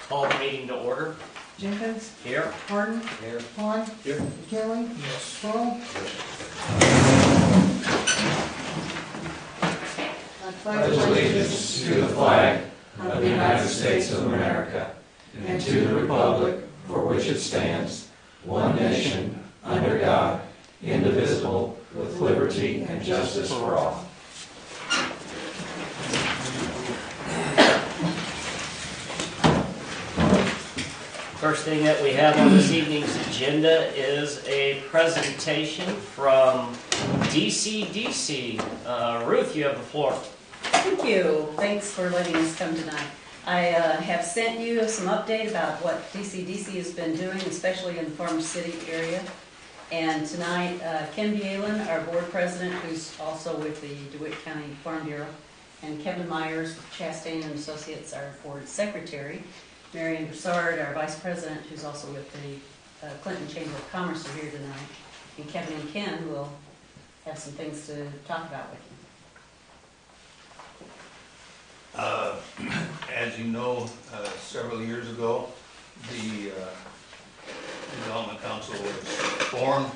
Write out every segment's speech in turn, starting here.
Call the meeting to order. Jenkins, Here. Harden, Here. Vaughn, Here. Kelly, Yes. Paul. I pledge allegiance to the flag of the United States of America and to the republic for which it stands, one nation, under God, indivisible, with liberty and justice for all. First thing that we have on this evening's agenda is a presentation from DCDC. Ruth, you have the floor. Thank you. Thanks for letting us come tonight. I have sent you some update about what DCDC has been doing, especially in the Farm City area. And tonight, Ken Bielen, our board president, who's also with the DeWitt County Farm Bureau, and Kevin Myers, Chastain and Associates, our board secretary, Marion Broussard, our vice president, who's also with the Clinton Chamber of Commerce, are here tonight. And Kevin and Ken will have some things to talk about with you. As you know, several years ago, the Development Council was formed.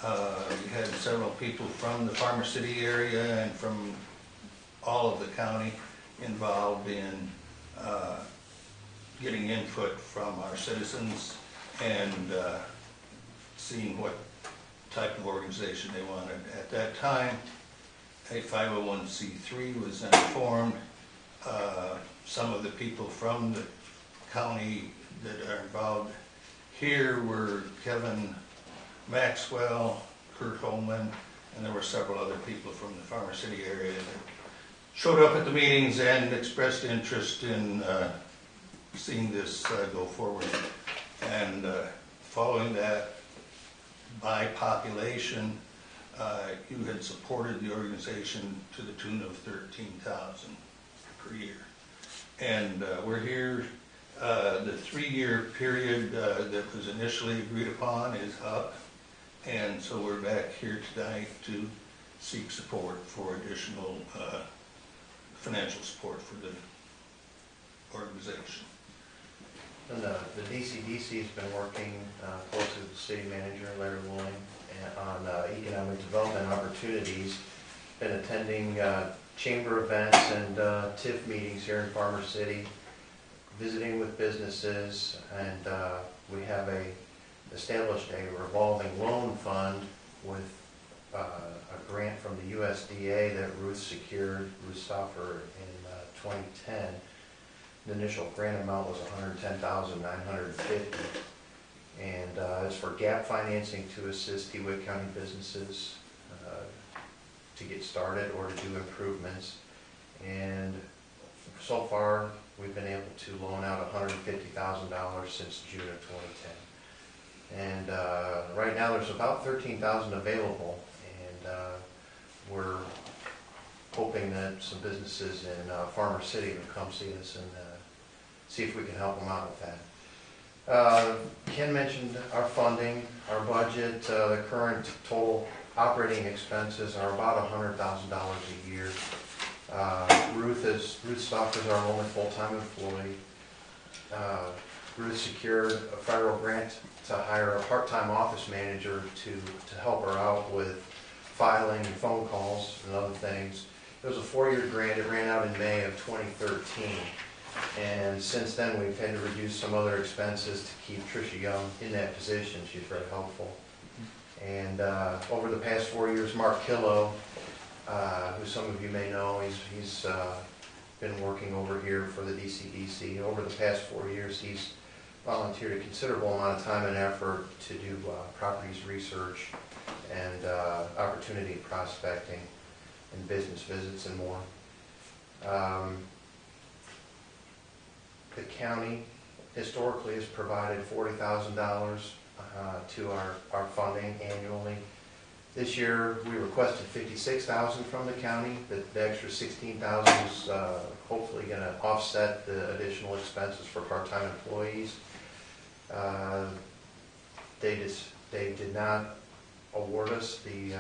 We had several people from the Farmer City area and from all of the county involved in getting input from our citizens and seeing what type of organization they wanted. At that time, a 501c3 was then formed. Some of the people from the county that are involved here were Kevin Maxwell, Kurt Holman, and there were several other people from the Farmer City area that showed up at the meetings and expressed interest in seeing this go forward. And following that, by population, you had supported the organization to the tune of $13,000 per year. And we're here, the 3-year period that was initially agreed upon is up. And so we're back here tonight to seek support for additional financial support for the organization. And the DCDC has been working closely with the city manager, Larry Willing, on economic development opportunities. Been attending chamber events and TIF meetings here in Farmer City, visiting with businesses, and we have established a revolving loan fund with a grant from the USDA that Ruth secured, Ruth Stauffer, in 2010. The initial grant amount was $110,950, and it's for gap financing to assist DeWitt County businesses to get started or to do improvements. And so far, we've been able to loan out $150,000 since June of 2010. And right now, there's about $13,000 available, and we're hoping that some businesses in Farmer City will come see us and see if we can help them out with that. Ken mentioned our funding, our budget. The current total operating expenses are about $100,000 a year. Ruth Stauffer is our only full-time employee. Ruth secured a federal grant to hire a part-time office manager to help her out with filing and phone calls and other things. It was a 4-year grant. It ran out in May of 2013. And since then, we've had to reduce some other expenses to keep Tricia Young in that position. She's very helpful. And over the past 4 years, Mark Killow, who some of you may know, he's been working over here for the DCDC. Over the past 4 years, he's volunteered a considerable amount of time and effort to do properties research and opportunity prospecting and business visits and more. The county historically has provided $40,000 to our funding annually. This year we requested $56,000 from the county. The extra $16,000 is hopefully going to offset the additional expenses for part-time employees. They did not award us the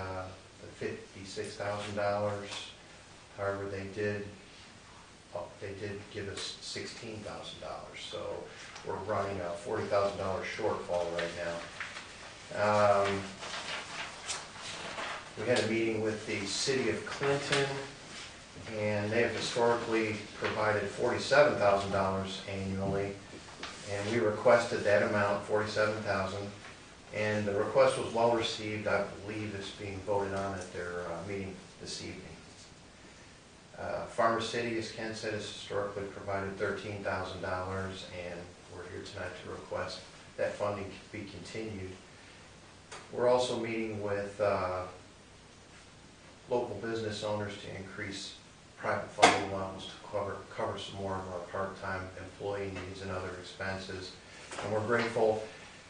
$56,000. However, they did give us $16,000. So we're running a $40,000 shortfall right now. We had a meeting with the city of Clinton, and they have historically provided $47,000 annually, and we requested that amount, $47,000, and the request was well received. I believe it's being voted on at their meeting this evening. Farmer City, as Ken said, has historically provided $13,000, and we're here tonight to request that funding be continued. We're also meeting with local business owners to increase private funding levels to cover some more of our part-time employee needs and other expenses. And we're grateful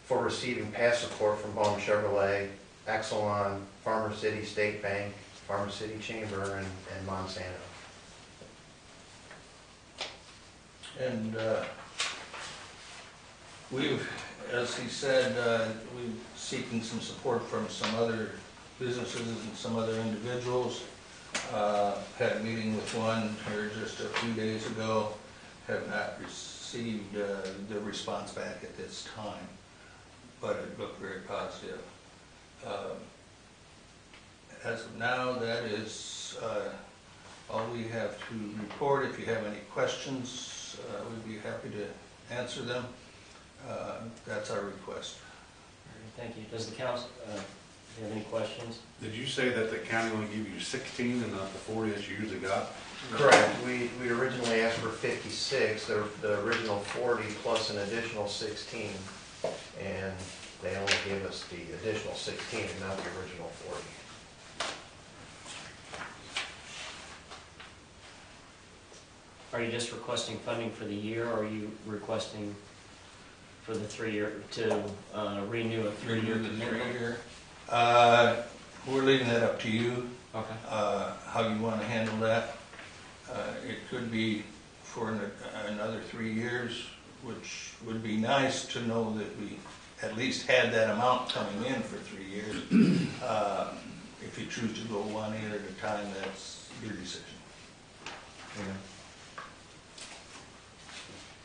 for receiving past support from Baum Chevrolet, Exelon, Farmer City State Bank, Farmer City Chamber, and Monsanto. And we've, as he said, we're seeking some support from some other businesses and some other individuals. Had a meeting with one here just a few days ago, have not received the response back at this time, but it looked very positive. As of now, that is all we have to report. If you have any questions, we'd be happy to answer them. That's our request. Thank you. Does the council, do you have any questions? Did you say that the county only give you 16 and not the 40 that you usually got? Correct. We originally asked for 56, the original 40 plus an additional 16, and they only gave us the additional 16 and not the original 40. Are you just requesting funding for the year, or are you requesting for the 3-year, to renew a 3-year commitment? We're leaving that up to you, Okay. how you want to handle that. It could be for another 3 years, which would be nice to know that we at least had that amount coming in for 3 years. If you choose to go 1 year at a time, that's your decision. Yeah.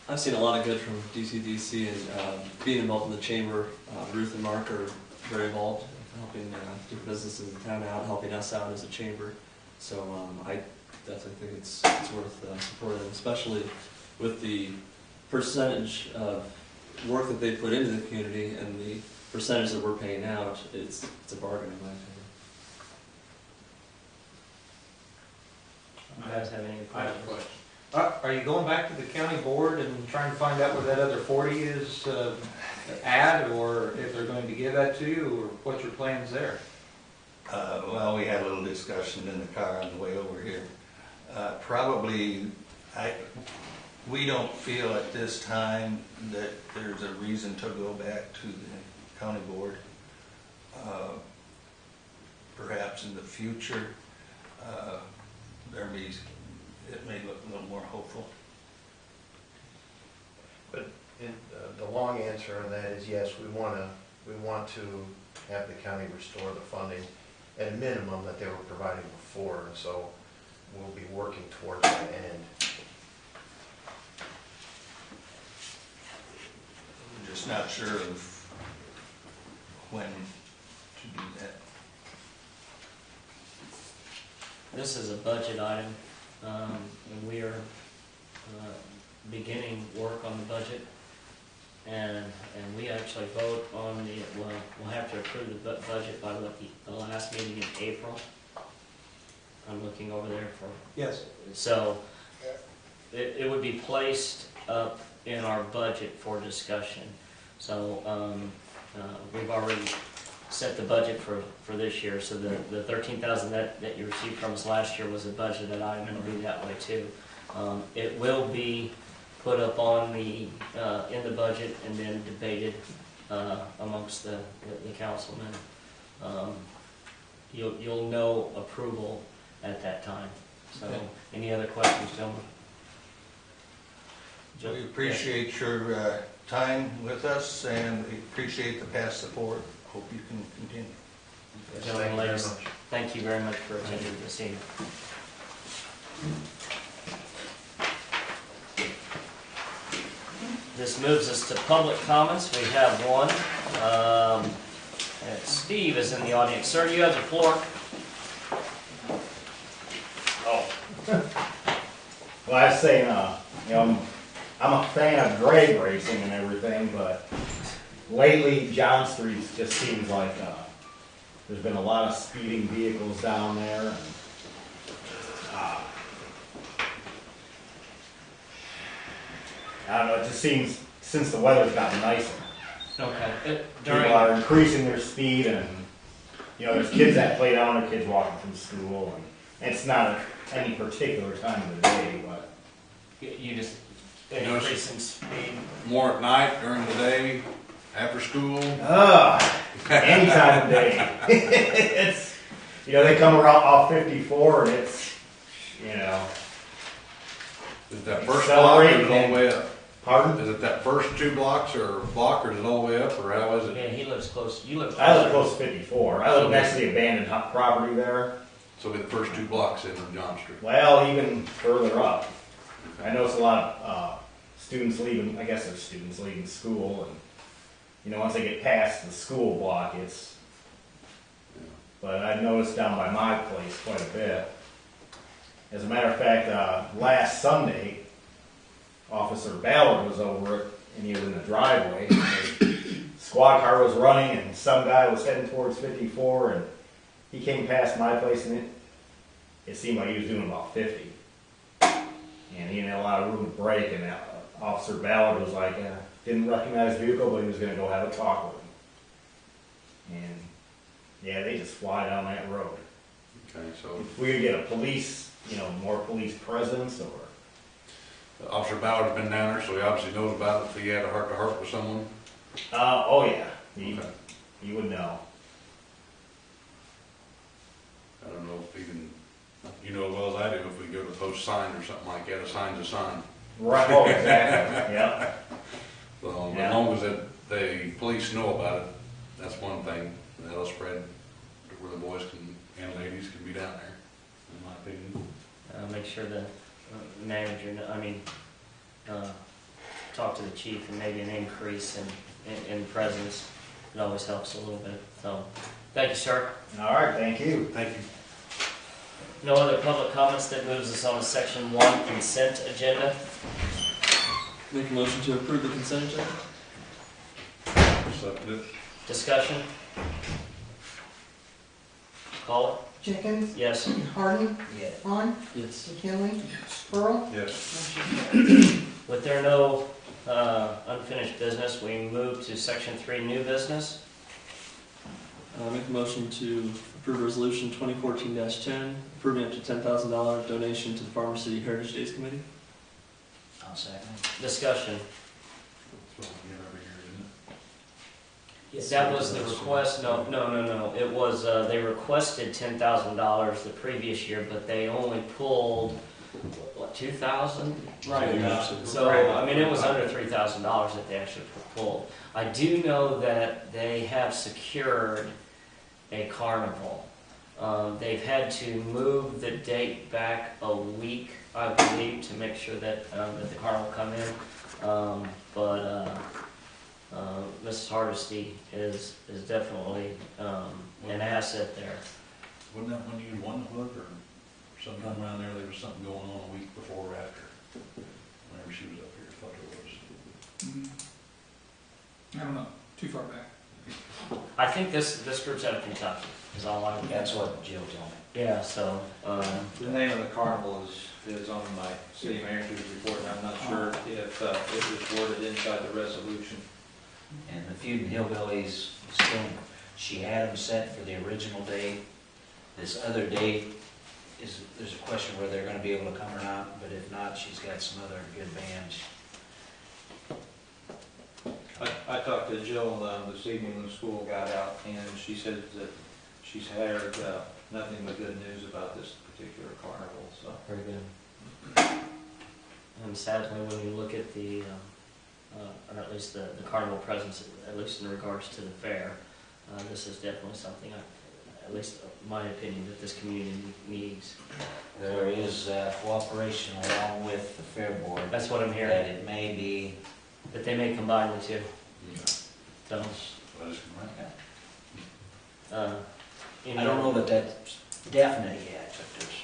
I've seen a lot of good from DCDC, and being involved in the chamber. Ruth and Mark are very involved in helping different businesses in town out, helping us out as a chamber. So I definitely think it's worth supporting them, especially with the percentage of work that they put into the community and the percentage that we're paying out. It's a bargain in my opinion. You guys have any I have a questions? question. Are you going back to the county board and trying to find out where that other 40 is at, or if they're going to give that to you, or what's your plans there? Well, we had a little discussion in the car on the way over here. Probably, we don't feel at this time that there's a reason to go back to the county board. Perhaps in the future, it may look a little more hopeful. But the long answer on that is yes, we want to have the county restore the funding at a minimum that they were providing before, and so we'll be working towards that end. We're just not sure of when to do that. This is a budget item, and we are beginning work on the budget, and we actually vote on we'll have to approve the budget by the last meeting in April. I'm looking over there for, Yes. so it would be placed up in our budget for discussion. So we've already set the budget for this year, so the $13,000 that you received from us last year was a budgeted item, and it'll be that way too. It will be put up on in the budget and then debated amongst the councilmen. You'll know approval at that time. So, Okay. Any other questions, gentlemen? We appreciate your time with us, and we appreciate the past support. Hope you can continue. Yes, Gentlemen, thank you very ladies, much. thank you very much for attending this evening. This moves us to public comments. We have one. And Steve is in the audience. Sir, you have the floor. Well, I was saying, you know, I'm a fan of drag racing and everything, but lately John Street just seems like there's been a lot of speeding vehicles down there. And, I don't know, it just seems, since the weather's gotten nicer, Okay. people are increasing their speed, and, you know, there's kids that play down there, kids walking from school, and it's not any particular time of the day, but You just You know, increase in speed. More at night, during the day, after school. any time of day. It's, you know, they come around off 54 and it's, you know, Is it that first block or is it all Accelerating. the way up? pardon? Is it that first 2 blocks or block or is it all the way up or how is it? Yeah, he lives close. You live I live closer. close to 54. I live next to the abandoned property there. So it'll be the first 2 blocks in on John Street. Well, even further up. I notice a lot of students leaving, I guess they're students leaving school, and, you know, once they get past the school block, it's, but I've noticed down by my place quite a bit. As a matter of fact, last Sunday, Officer Ballard was over it, and he was in the driveway. And the squad car was running, and some guy was heading towards 54, and he came past my place, and it seemed like he was doing about 50. And he didn't have a lot of room to brake, and Officer Ballard was like, didn't recognize the vehicle, but he was going to go have a talk with him. And yeah, they just fly down that road. Okay, so If we could get a police, you know, more police presence, or Officer Ballard's been down there, so he obviously knows about it if he had a heart-to-heart with someone. oh yeah, Okay. you would know. I don't know if even, you know as well as I do, if we go to post sign or something like that, a sign's a sign. Right. Oh, exactly. Yeah. So Yeah. as long as the police know about it, that's one thing. That'll spread to where the boys can, and ladies can be down there, in my opinion. Make sure the manager, talk to the chief, and maybe an increase in presence. It always helps a little bit. So, thank you, sir. All right. Thank you. Thank you. No other public comments. That moves us on to section 1, consent agenda. Make a motion to approve the consent agenda? Second it. Discussion? Call it. Jenkins, Yes. Harden, Yes. Vaughn, Yes. McKinley, Pearl. Yes. With there no unfinished business, we move to section 3, new business. Make a motion to approve resolution 2014-10, approving up to $10,000 donation to the Farmer City Heritage Days Committee. I'll second. Discussion. That's what we get over here, isn't it? That was the request. No. It was, they requested $10,000 the previous year, but they only pulled, what, 2,000? Right. So, I mean, it was under $3,000 that they actually pulled. I do know that they have secured a carnival. They've had to move the date back a week, I believe, to make sure that the carnival come in. Mrs. Hardesty is definitely an asset there. Wasn't that when you won the hook or sometime around there was something going on a week before or after? Whenever she was up here, I thought it was. I don't know, too far back. I think this group's out of Kentucky, is all I would. That's what Jill told me. Yeah, so, The name of the carnival is on my city manager's report, and I'm not sure if it was worded inside the resolution. And the Feud and Hillbillies, still, she had them set for the original date. This other date there's a question whether they're gonna be able to come or not, but if not, she's got some other good bands. I talked to Jill this evening when the school got out, and she said that she's heard nothing but good news about this particular carnival, so. very good. And sadly, when you look at the, or at least the carnival presence, at least in regards to the fair, this is definitely something, at least my opinion, that this community needs. There is cooperation along with the Fair Board That's what I'm that hearing. it may be but they may combine the two. So, I just can rent that. any I don't know that that's definite yet, but there's,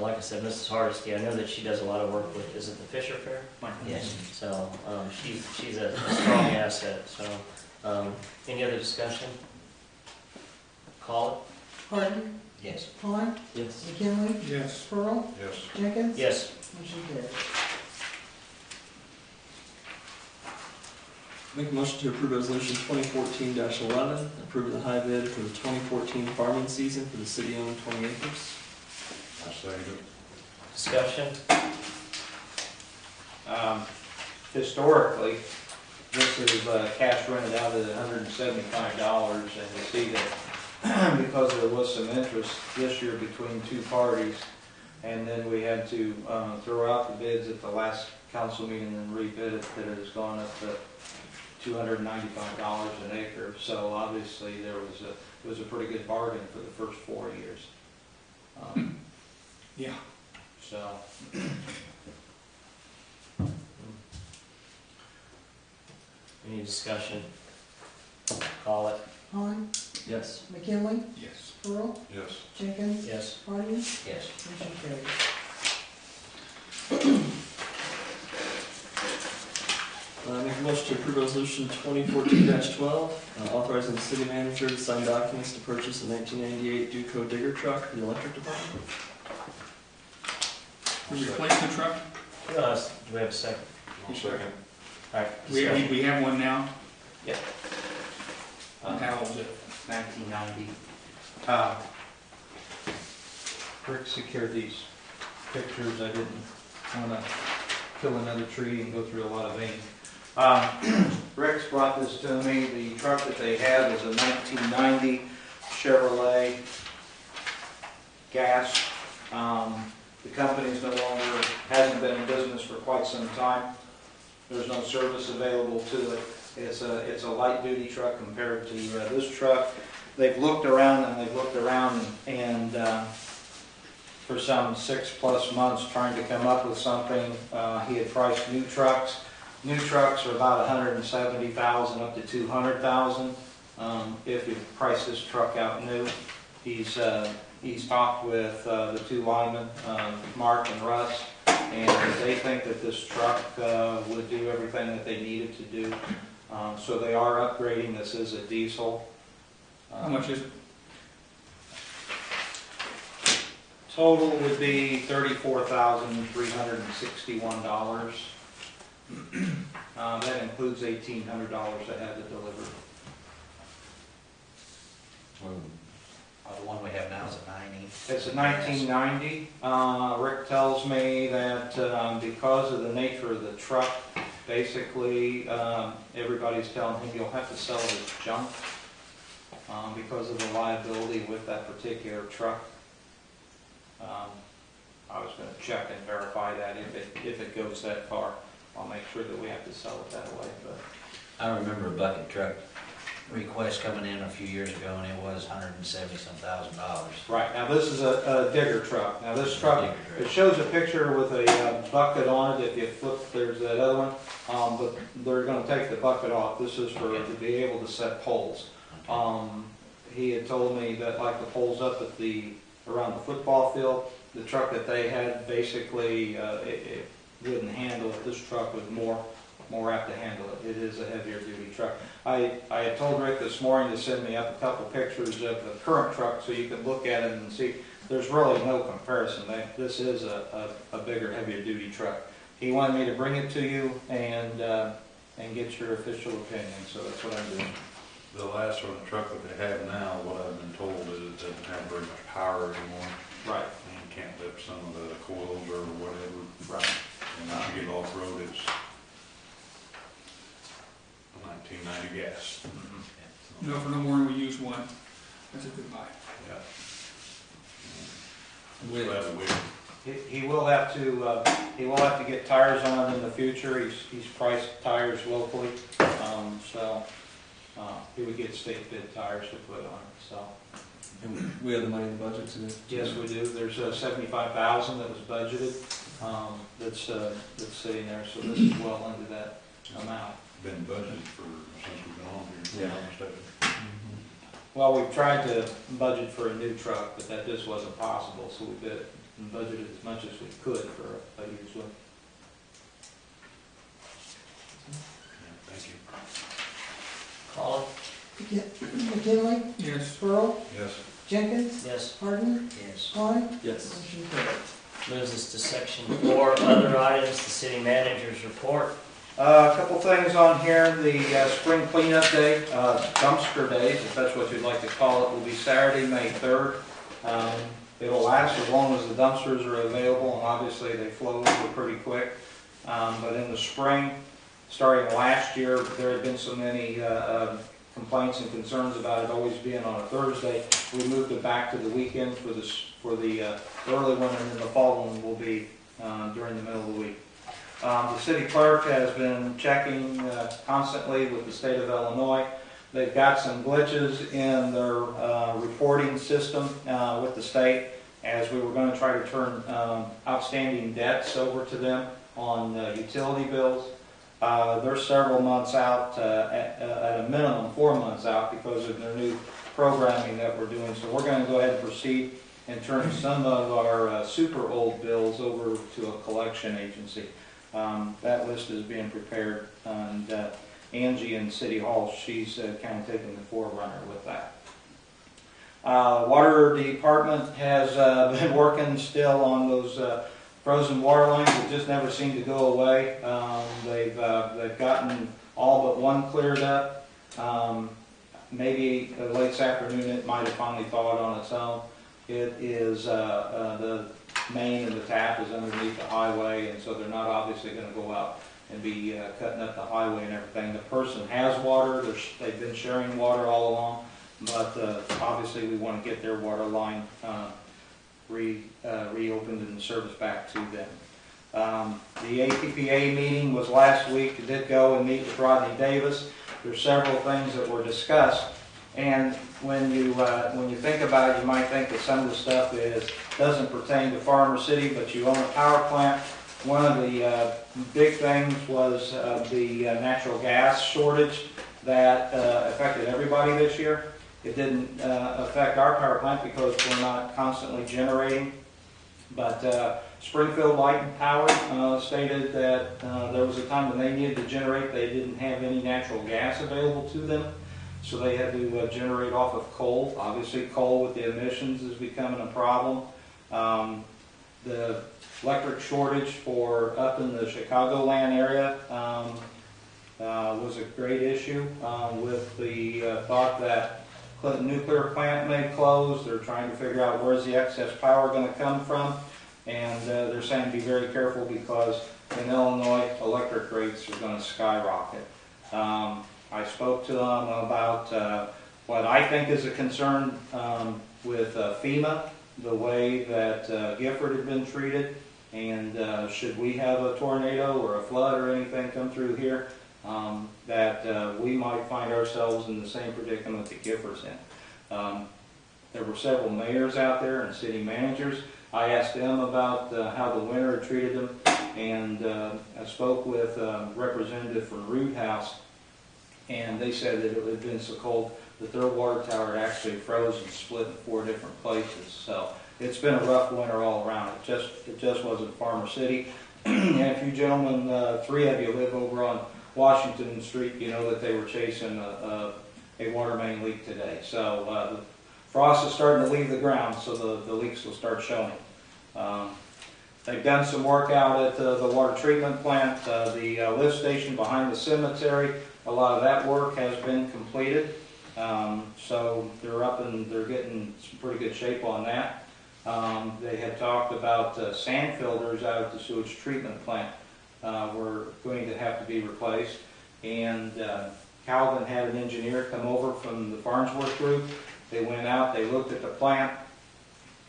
like I said, Mrs. Hardesty, I know that she does a lot of work with, is it the Fisher Fair? yes. So, she's a strong asset, so, any other discussion? Call Harden, Yes. Vaughn, Yes. McKinley, Yes. Pearl, Yes. Jenkins. it? Yes. Motion carries. Make a motion to approve resolution 2014-11, approving the high bid for the 2014 farming season for the city-owned 20 acres. I second it. Discussion? Historically, this is cash rented out at $175, and you see that because there was some interest this year between two parties, and then we had to throw out the bids at the last council meeting and rebid it, that it has gone up to $295 an acre. So obviously it was a pretty good bargain for the first 4 years. Yeah. So. Any discussion? Call it? Vaughn, Yes. McKinley, Yes. Pearl, Yes. Jenkins. Yes. Harden, Yes. motion carries. Make a motion to approve resolution 2014-12, authorizing the city manager to sign documents to purchase a 1998 Duco digger truck for the electric department. We replaced the truck. Do we have a second? I'll second. All right, We discussion. have one now. Yeah. How old is it? 1990. Rick secured these pictures. I didn't want to kill another tree and go through a lot of vein. Rick's brought this to me. The truck that they had was a 1990 Chevrolet gas. The company's no longer, hasn't been in business for quite some time. There's no service available to it. It's a light duty truck compared to this truck. They've looked around and for some 6+ months trying to come up with something. He had priced new trucks. New trucks are about $170,000 up to $200,000. If you price this truck out new, he's talked with the two linemen, Mark and Russ, and they think that this truck would do everything that they needed to do. So they are upgrading. This is a diesel. How much is it? Total would be $34,361. That includes $1,800 to have it delivered. The one we have now is a 90. It's a 1990. Rick tells me that because of the nature of the truck, basically everybody's telling him you'll have to sell it as junk because of the liability with that particular truck. I was going to check and verify that if it goes that far. I'll make sure that we have to sell it that way. But I remember a bucket truck request coming in a few years ago, and it was $170,000. right, now this is a digger truck. Now this truck, it shows a picture with a bucket on it. If you flip, there's that other one. But they're going to take the bucket off. This is for to be able to set poles. He had told me that like the poles up at around the football field, the truck that they had basically it wouldn't handle it. This truck was more apt to handle it. It is a heavier duty truck. I had told Rick this morning to send me up a couple pictures of the current truck so you could look at it and see. There's really no comparison. This is a bigger, heavier duty truck. He wanted me to bring it to you and get your official opinion, so that's what I'm doing. The last one, the truck that they have now, what I've been told is it doesn't have very much power anymore. Right. And you can't lift some of the coils or whatever. Right. And once you get off-road, it's a 1990 gas. No, for no more than we use one. That's a good buy. Yeah. Wait. Glad to wait. He will have to get tires on it in the future. He's priced tires locally, so he would get state bid tires to put on it. So And we have the money in the budget to. yes, we do. There's $75,000 that was budgeted that's sitting there. So this is well into that amount. Been budgeted for, since we've been on here. if I'm not mistaken. Well, we've tried to budget for a new truck, but that just wasn't possible, so we budgeted as much as we could for a used one. Yeah, thank you. Colin? McKinley, Yes. Pearl, Yes. Jenkins, Yes. Harden, Yes. Klein, Yes. motion carried. Moves us to section 4, other items, the city manager's report. A couple things on here, the spring cleanup day, dumpster days, if that's what you'd like to call it, will be Saturday, May 3rd. It'll last as long as the dumpsters are available, and obviously they flow over pretty quick. But in the spring, starting last year, there had been so many complaints and concerns about it always being on a Thursday. We moved it back to the weekend for the early one, and then the fall one will be during the middle of the week. The city clerk has been checking constantly with the state of Illinois. They've got some glitches in their reporting system with the state, as we were going to try to turn outstanding debts over to them on utility bills. They're several months out, at a minimum 4 months out, because of their new programming that we're doing. So we're going to go ahead and proceed and turn some of our super old bills over to a collection agency. That list is being prepared, and Angie in City Hall, she's kind of taking the forerunner with that. Water Department has been working still on those frozen water lines that just never seem to go away. They've gotten all but one cleared up. Maybe late this afternoon it might have finally thawed on its own. It is the main and the tap is underneath the highway, and so they're not obviously going to go out and be cutting up the highway and everything. The person has water. They've been sharing water all along, but obviously we want to get their water line reopened and the service back to them. The APPA meeting was last week. I did go and meet with Rodney Davis. There's several things that were discussed, and when you think about it, you might think that some of the stuff doesn't pertain to Farmer City, but you own a power plant. One of the big things was the natural gas shortage that affected everybody this year. It didn't affect our power plant because we're not constantly generating, but Springfield Light and Power stated that there was a time when they needed to generate. They didn't have any natural gas available to them, so they had to generate off of coal. Obviously, coal with the emissions is becoming a problem. The electric shortage for up in the Chicagoland area was a great issue with the thought that Clinton Nuclear Plant may close. They're trying to figure out where's the excess power going to come from, and they're saying be very careful because in Illinois electric rates are going to skyrocket. I spoke to them about what I think is a concern with FEMA, the way that Gifford had been treated, and should we have a tornado or a flood or anything come through here, that we might find ourselves in the same predicament that Gifford's in. There were several mayors out there and city managers. I asked them about how the winter had treated them, and I spoke with a representative from Root House, and they said that it had been so cold that their water tower had actually frozen, split in 4 different places. So it's been a rough winter all around. It just wasn't Farmer City. And if you gentlemen, 3 of you live over on Washington Street, you know that they were chasing a water main leak today. So the frost is starting to leave the ground, so the leaks will start showing. They've done some work out at the water treatment plant, the lift station behind the cemetery. A lot of that work has been completed. So they're up and they're getting some pretty good shape on that. They had talked about sand filters out at the sewage treatment plant were going to have to be replaced. And Calvin had an engineer come over from the Farnsworth group. They went out, they looked at the plant,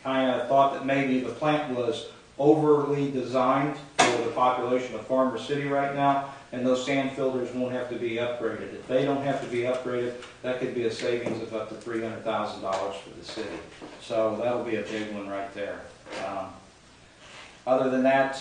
kind of thought that maybe the plant was overly designed for the population of Farmer City right now, and those sand filters won't have to be upgraded. If they don't have to be upgraded, that could be a savings of up to $300,000 for the city. So that'll be a big one right there. Other than that,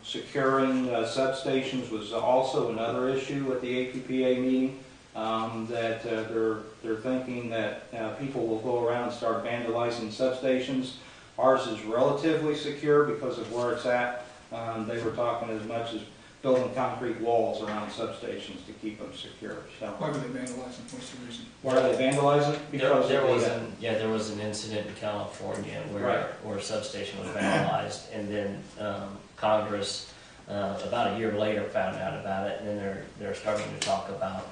securing substations was also another issue at the APPA meeting, that they're thinking that people will go around and start vandalizing substations. Ours is relatively secure because of where it's at. They were talking as much as building concrete walls around substations to keep them secure. So Why would they vandalize them? What's the reason? why are they vandalizing? Because There was an incident in California Right. where a substation was vandalized, and then Congress, about a year later, found out about it, and then they're starting to talk about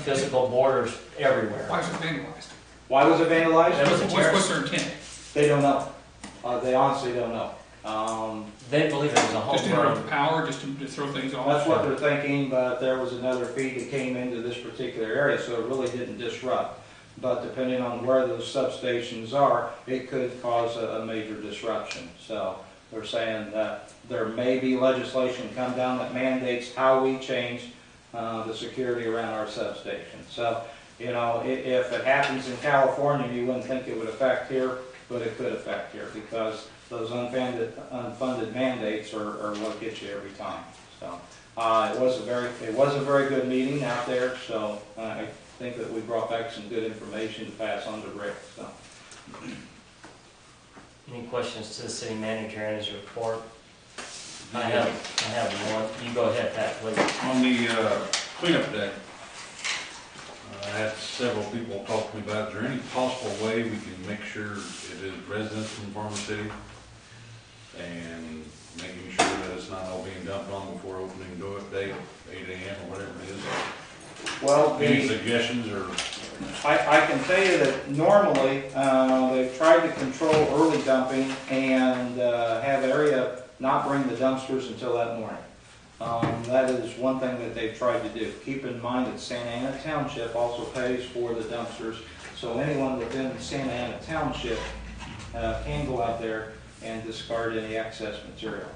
physical borders everywhere. Why is it vandalized? Why was it vandalized? That was a What's their intent? They don't know. They honestly don't know. They believe it was a Just to interrupt homegrown. the power, just to throw things off? That's what they're thinking, but there was another feed that came into this particular area, so it really didn't disrupt. But depending on where those substations are, it could cause a major disruption. So they're saying that there may be legislation come down that mandates how we change the security around our substations. So, you know, if it happens in California, you wouldn't think it would affect here, but it could affect here because those unfunded mandates are what gets you every time. So it was a very good meeting out there. So I think that we brought back some good information to pass on to Rick. So. Any questions to the city manager and his report? I have one. You go ahead, Pat, please. On the cleanup day, I had several people talk to me about, is there any possible way we can make sure it is residents from Farmer City? And making sure that it's not all being dumped on before opening day, 8 a.m. or whatever it is. Well, Any suggestions or? I can tell you that normally they've tried to control early dumping and have area not bring the dumpsters until that morning. That is one thing that they've tried to do. Keep in mind that Santa Ana Township also pays for the dumpsters, so anyone within Santa Ana Township can go out there and discard any excess material.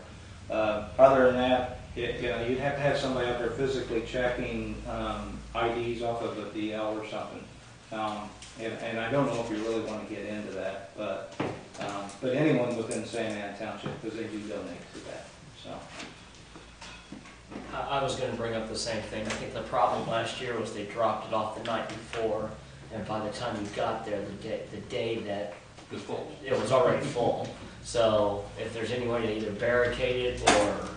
Other than that, you'd have to have somebody out there physically checking IDs off of a DL or something. And I don't know if you really want to get into that, but anyone within Santa Ana Township, because they do donate to that. So. I was going to bring up the same thing. I think the problem last year was they dropped it off the night before, and by the time you got there, the day that it was already full. So if there's any way to either barricade it or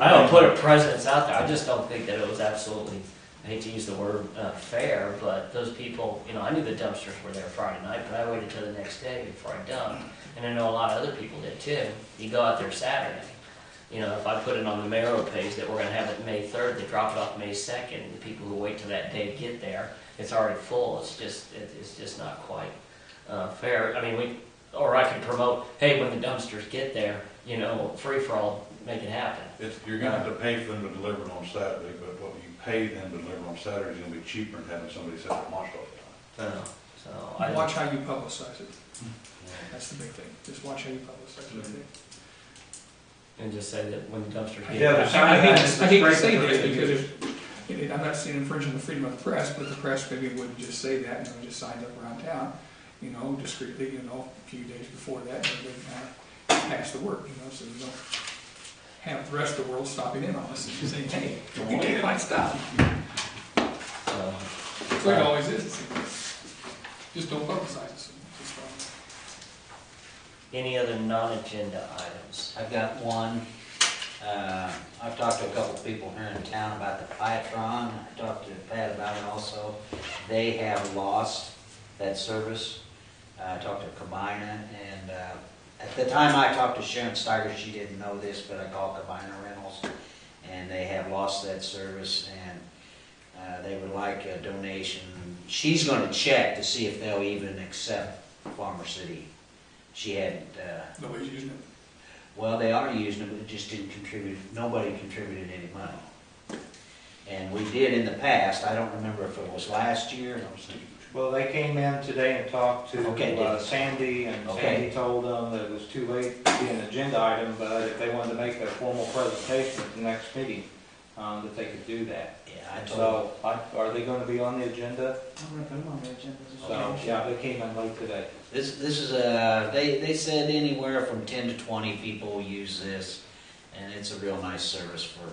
I don't put a presence out there. I just don't think that it was absolutely, I hate to use the word fair, but those people, you know, I knew the dumpsters were there Friday night, but I waited till the next day before I dumped. And I know a lot of other people did too. You go out there Saturday. You know, if I put it on the mayoral page that we're going to have it May 3rd, they drop it off May 2nd, the people who wait till that day to get there, it's already full. It's just not quite fair. I mean, or I could promote, hey, when the dumpsters get there, you know, free for all, make it happen. You're gonna have to pay for them to deliver it on Saturday, but what you pay them to deliver on Saturday is gonna be cheaper than having somebody set up watch all the time. So I Watch how you publicize it. That's the big thing. Just watch how you publicize it. I think. and just say that when the dumpsters get Yeah, there. I hate to say this because I'm not saying infringing the freedom of the press, but the press maybe wouldn't just say that, you know, just signed up around town, you know, discreetly, you know, a few days before that, and they kind of pass the word, you know, so you don't have the rest of the world stopping in on us and saying, hey, you take my stuff. That's the way it always is. Just don't publicize it. Any other non-agenda items? I've got one. I've talked to a couple of people here in town about the Fiatron. I talked to Pat about it also. They have lost that service. I talked to Cabina, and at the time I talked to Sharon Steiger, she didn't know this, but I called Cabina Rentals, and they have lost that service, and they would like a donation. She's going to check to see if they'll even accept Farmer City. She hadn't. Nobody's using it. Well, they are using it, but it just didn't contribute. Nobody contributed any money. And we did in the past. I don't remember if it was last year. Well, they came in today and talked to Sandy, and Okay. Sandy told them that it was too late to be an agenda item, but if they wanted to make a formal presentation at the next meeting, that they could do that. Yeah, I told So, are they gonna be on the agenda? I'm gonna put them on the agenda. So, yeah, they came in late today. This is they said anywhere from 10 to 20 people use this, and it's a real nice service for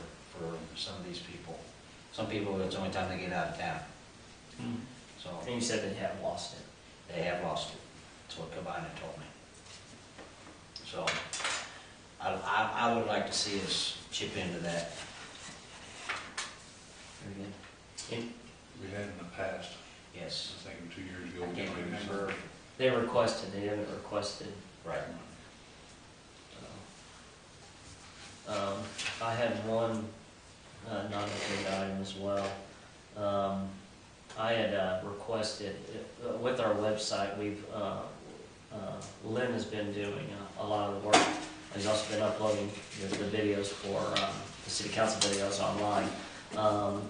some of these people. Some people, it's the only time they get out of town. So And you said they have lost it. they have lost it. That's what Cabana told me. So I would like to see us chip into that. Very good. We had in the past, Yes. I think 2 years ago. I can't maybe remember. They requested, they haven't requested. Right. I had one non-agenda item as well. I had requested, with our website, Lynn has been doing a lot of the work. He's also been uploading the videos for the city council videos online.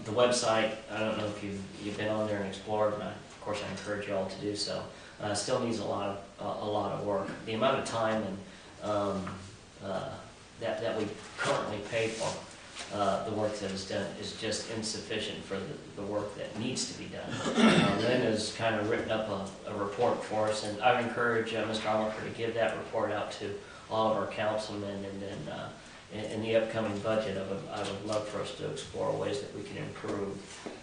The website, I don't know if you've been on there and explored, and of course I encourage you all to do so. Still needs a lot of work. The amount of time and that we currently pay for the work that is done is just insufficient for the work that needs to be done. Lynn has kind of written up a report for us, and I would encourage Mr. Armaker to give that report out to all of our councilmen, and then in the upcoming budget, I would love for us to explore ways that we can improve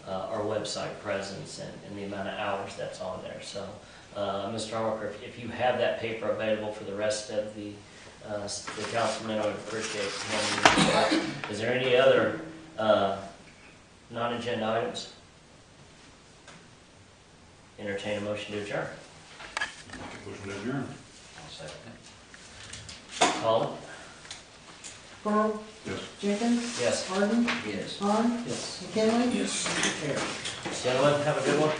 our website presence and the amount of hours that's on there. So, Mr. Armaker, if you have that paper available for the rest of the councilmen, I would appreciate it. Is there any other non-agenda items? Entertain a motion to adjourn. Make a motion to adjourn. I'll second it. Call it. Pearl, Yes. Jenkins, Yes. Harden, Yes. Vaughn, Yes. McKinley. Yes. Carey. Gentlemen, have a good one.